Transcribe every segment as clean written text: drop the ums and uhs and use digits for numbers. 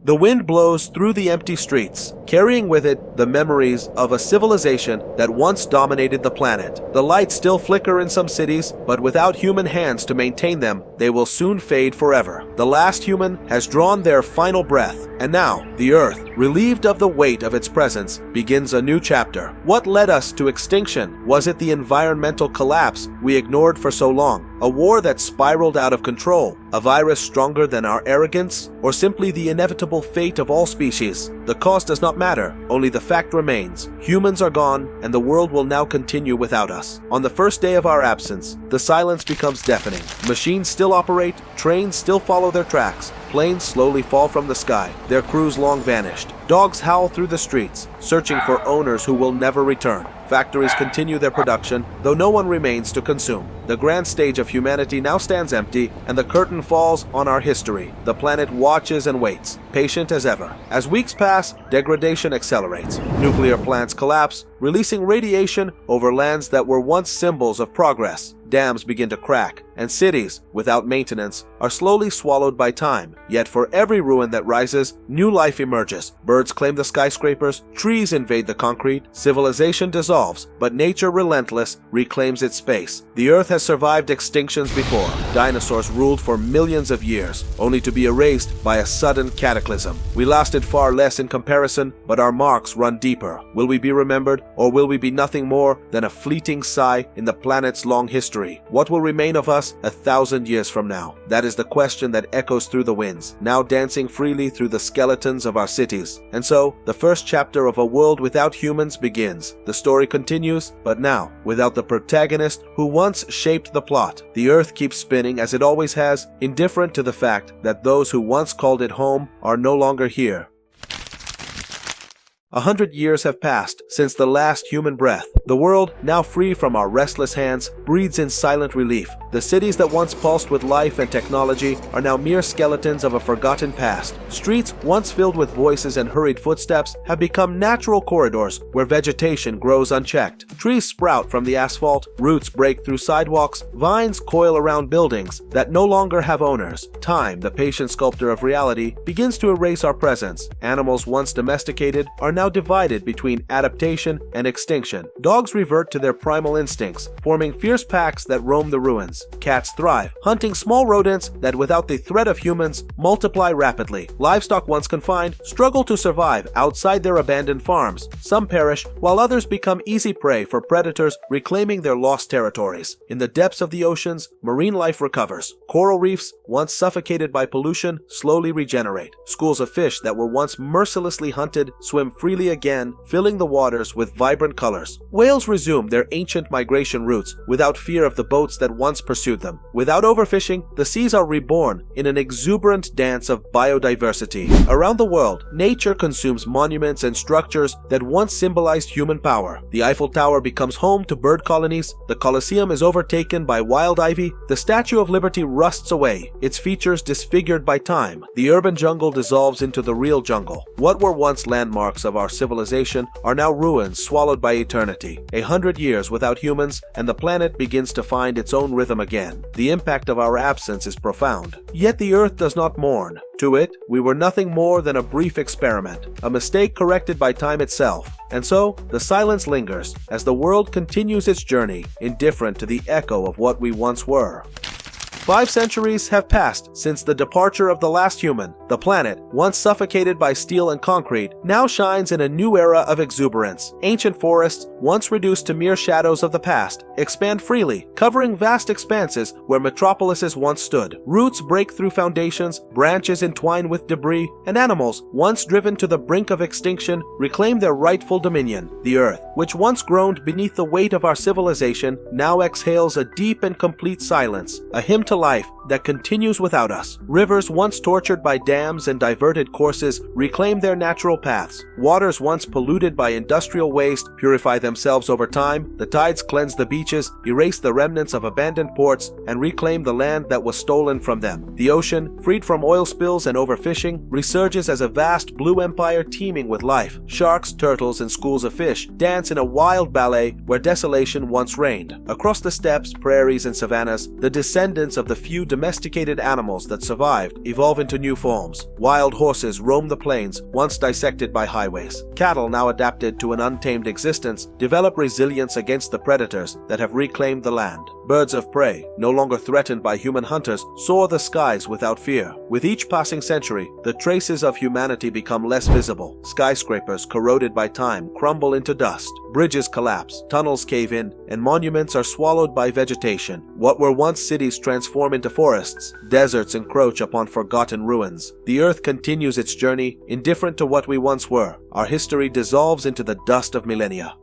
The wind blows through the empty streets, carrying with it the memories of a civilization that once dominated the planet. The lights still flicker in some cities, but without human hands to maintain them, they will soon fade forever. The last human has drawn their final breath, and now the Earth, relieved of the weight of its presence, begins a new chapter. What led us to extinction? Was it the environmental collapse we ignored for so long? A war that spiraled out of control? A virus stronger than our arrogance? Or simply the inevitable fate of all species? The cause does not matter, only the fact remains. Humans are gone, and the world will now continue without us. On the first day of our absence, the silence becomes deafening. Machines still operate, trains still follow their tracks, planes slowly fall from the sky, their crews long vanished. Dogs howl through the streets, searching for owners who will never return. Factories continue their production, though no one remains to consume. The grand stage of humanity now stands empty, and the curtain falls on our history. The planet watches and waits, patient as ever. As weeks pass, degradation accelerates. Nuclear plants collapse, releasing radiation over lands that were once symbols of progress. Dams begin to crack, and cities, without maintenance, are slowly swallowed by time. Yet for every ruin that rises, new life emerges. Birds claim the skyscrapers, trees invade the concrete, civilization dissolves, but nature, relentless, reclaims its space. The Earth has survived extinctions before. Dinosaurs ruled for millions of years, only to be erased by a sudden cataclysm. We lasted far less in comparison, but our marks run deeper. Will we be remembered, or will we be nothing more than a fleeting sigh in the planet's long history? What will remain of us 1,000 years from now? That is the question that echoes through the winds, now dancing freely through the skeletons of our cities. And so, the first chapter of A World Without Humans begins. The story continues, but now, without the protagonist who once shaped the plot. The Earth keeps spinning as it always has, indifferent to the fact that those who once called it home are no longer here. 100 years have passed since the last human breath. The world, now free from our restless hands, breathes in silent relief. The cities that once pulsed with life and technology are now mere skeletons of a forgotten past. Streets, once filled with voices and hurried footsteps, have become natural corridors where vegetation grows unchecked. Trees sprout from the asphalt, roots break through sidewalks, vines coil around buildings that no longer have owners. Time, the patient sculptor of reality, begins to erase our presence. Animals once domesticated are now divided between adaptation and extinction. Dogs revert to their primal instincts, forming fierce packs that roam the ruins. Cats thrive, hunting small rodents that without the threat of humans multiply rapidly. Livestock once confined struggle to survive outside their abandoned farms. Some perish, while others become easy prey for predators reclaiming their lost territories. In the depths of the oceans, marine life recovers. Coral reefs, once suffocated by pollution, slowly regenerate. Schools of fish that were once mercilessly hunted swim freely again, filling the waters with vibrant colors. Whales resume their ancient migration routes without fear of the boats that once pursued them. Without overfishing, the seas are reborn in an exuberant dance of biodiversity. Around the world, nature consumes monuments and structures that once symbolized human power. The Eiffel Tower becomes home to bird colonies, the Colosseum is overtaken by wild ivy, the Statue of Liberty rusts away, its features disfigured by time. The urban jungle dissolves into the real jungle. What were once landmarks of our civilization are now ruins swallowed by eternity. 100 years without humans, and the planet begins to find its own rhythm again. The impact of our absence is profound. Yet the Earth does not mourn. To it, we were nothing more than a brief experiment, a mistake corrected by time itself. And so, the silence lingers as the world continues its journey, indifferent to the echo of what we once were. 5 centuries have passed since the departure of the last human. The planet, once suffocated by steel and concrete, now shines in a new era of exuberance. Ancient forests, once reduced to mere shadows of the past, expand freely, covering vast expanses where metropolises once stood. Roots break through foundations, branches entwine with debris, and animals, once driven to the brink of extinction, reclaim their rightful dominion. The Earth, which once groaned beneath the weight of our civilization, now exhales a deep and complete silence, a hymn to life that continues without us. Rivers once tortured by dams and diverted courses reclaim their natural paths. Waters once polluted by industrial waste purify themselves over time. The tides cleanse the beaches, erase the remnants of abandoned ports, and reclaim the land that was stolen from them. The ocean, freed from oil spills and overfishing, resurges as a vast blue empire teeming with life. Sharks, turtles, and schools of fish dance in a wild ballet where desolation once reigned. Across the steppes, prairies, and savannas, the descendants of the few domesticated animals that survived evolve into new forms. Wild horses roam the plains, once dissected by highways. Cattle, now adapted to an untamed existence, develop resilience against the predators that have reclaimed the land. Birds of prey, no longer threatened by human hunters, soar the skies without fear. With each passing century, the traces of humanity become less visible. Skyscrapers, corroded by time, crumble into dust. Bridges collapse, tunnels cave in, and monuments are swallowed by vegetation. What were once cities transform into forests. Deserts encroach upon forgotten ruins. The earth continues its journey, indifferent to what we once were. Our history dissolves into the dust of millennia.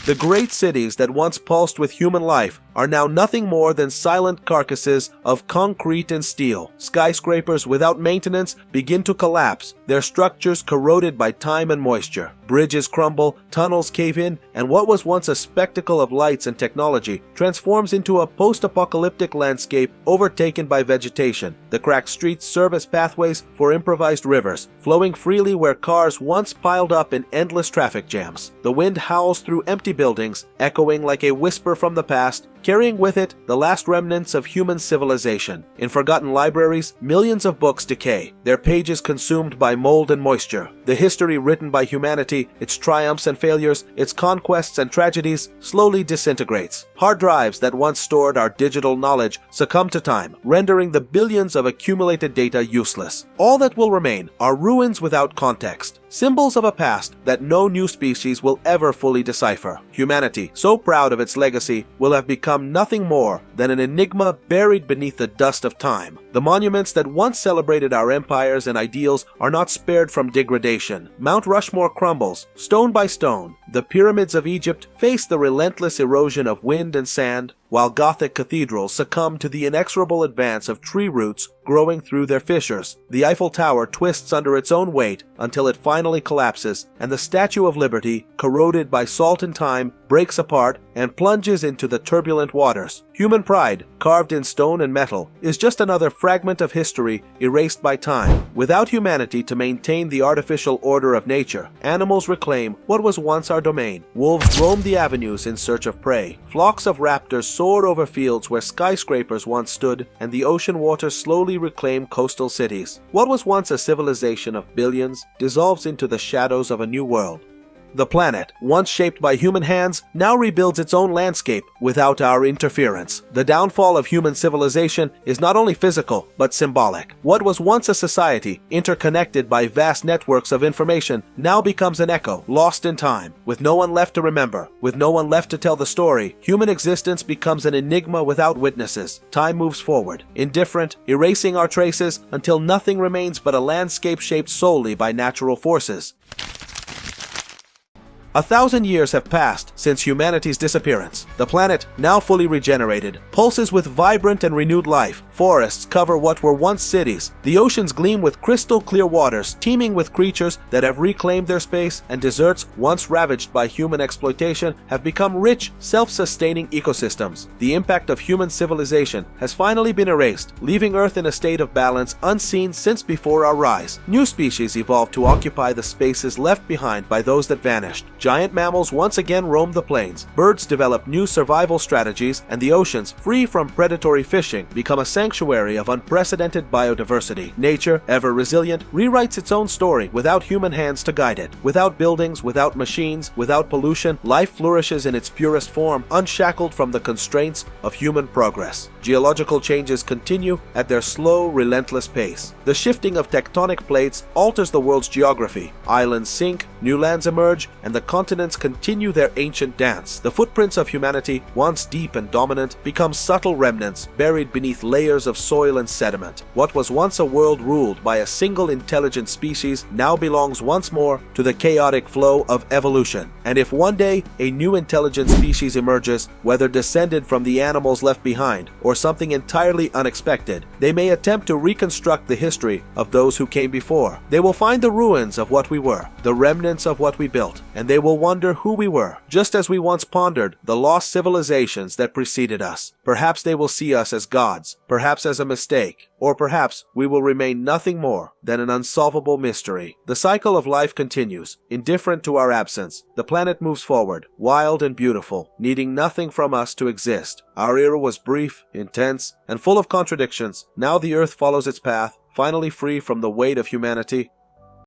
The great cities that once pulsed with human life are now nothing more than silent carcasses of concrete and steel. Skyscrapers without maintenance begin to collapse, their structures corroded by time and moisture. Bridges crumble, tunnels cave in, and what was once a spectacle of lights and technology transforms into a post-apocalyptic landscape overtaken by vegetation. The cracked streets serve as pathways for improvised rivers, flowing freely where cars once piled up in endless traffic jams. The wind howls through empty buildings, echoing like a whisper from the past, carrying with it the last remnants of human civilization. In forgotten libraries, millions of books decay, their pages consumed by mold and moisture. The history written by humanity, its triumphs and failures, its conquests and tragedies, slowly disintegrates. Hard drives that once stored our digital knowledge succumb to time, rendering the billions of accumulated data useless. All that will remain are ruins without context, symbols of a past that no new species will ever fully decipher. Humanity, so proud of its legacy, will have become nothing more than an enigma buried beneath the dust of time. The monuments that once celebrated our empires and ideals are not spared from degradation. Mount Rushmore crumbles, stone by stone. The pyramids of Egypt face the relentless erosion of wind and sand, while Gothic cathedrals succumb to the inexorable advance of tree roots growing through their fissures. The Eiffel Tower twists under its own weight until it finally collapses, and the Statue of Liberty, corroded by salt and time, breaks apart and plunges into the turbulent waters. Human pride, carved in stone and metal, is just another fragment of history erased by time. Without humanity to maintain the artificial order of nature, animals reclaim what was once our domain. Wolves roam the avenues in search of prey. Flocks of raptors soar over fields where skyscrapers once stood, and the ocean waters slowly reclaim coastal cities. What was once a civilization of billions dissolves into the shadows of a new world. The planet, once shaped by human hands, now rebuilds its own landscape without our interference. The downfall of human civilization is not only physical, but symbolic. What was once a society, interconnected by vast networks of information, now becomes an echo, lost in time. With no one left to remember, with no one left to tell the story, human existence becomes an enigma without witnesses. Time moves forward, indifferent, erasing our traces until nothing remains but a landscape shaped solely by natural forces. 1,000 years have passed since humanity's disappearance. The planet, now fully regenerated, pulses with vibrant and renewed life. Forests cover what were once cities. The oceans gleam with crystal clear waters, teeming with creatures that have reclaimed their space, and deserts, once ravaged by human exploitation, have become rich, self-sustaining ecosystems. The impact of human civilization has finally been erased, leaving Earth in a state of balance unseen since before our rise. New species evolved to occupy the spaces left behind by those that vanished. Giant mammals once again roam the plains. Birds develop new survival strategies, and the oceans, free from predatory fishing, become a sanctuary of unprecedented biodiversity. Nature, ever resilient, rewrites its own story without human hands to guide it. Without buildings, without machines, without pollution, life flourishes in its purest form, unshackled from the constraints of human progress. Geological changes continue at their slow, relentless pace. The shifting of tectonic plates alters the world's geography. Islands sink, new lands emerge, and the continents continue their ancient dance. The footprints of humanity, once deep and dominant, become subtle remnants buried beneath layers of soil and sediment. What was once a world ruled by a single intelligent species now belongs once more to the chaotic flow of evolution. And if one day a new intelligent species emerges, whether descended from the animals left behind or something entirely unexpected, they may attempt to reconstruct the history of those who came before. They will find the ruins of what we were, the remnants of what we built, and they will wonder who we were, just as we once pondered the lost civilizations that preceded us. Perhaps they will see us as gods. Perhaps perhaps as a mistake, or perhaps we will remain nothing more than an unsolvable mystery. The cycle of life continues, indifferent to our absence. The planet moves forward, wild and beautiful, needing nothing from us to exist. Our era was brief, intense, and full of contradictions. Now the Earth follows its path, finally free from the weight of humanity,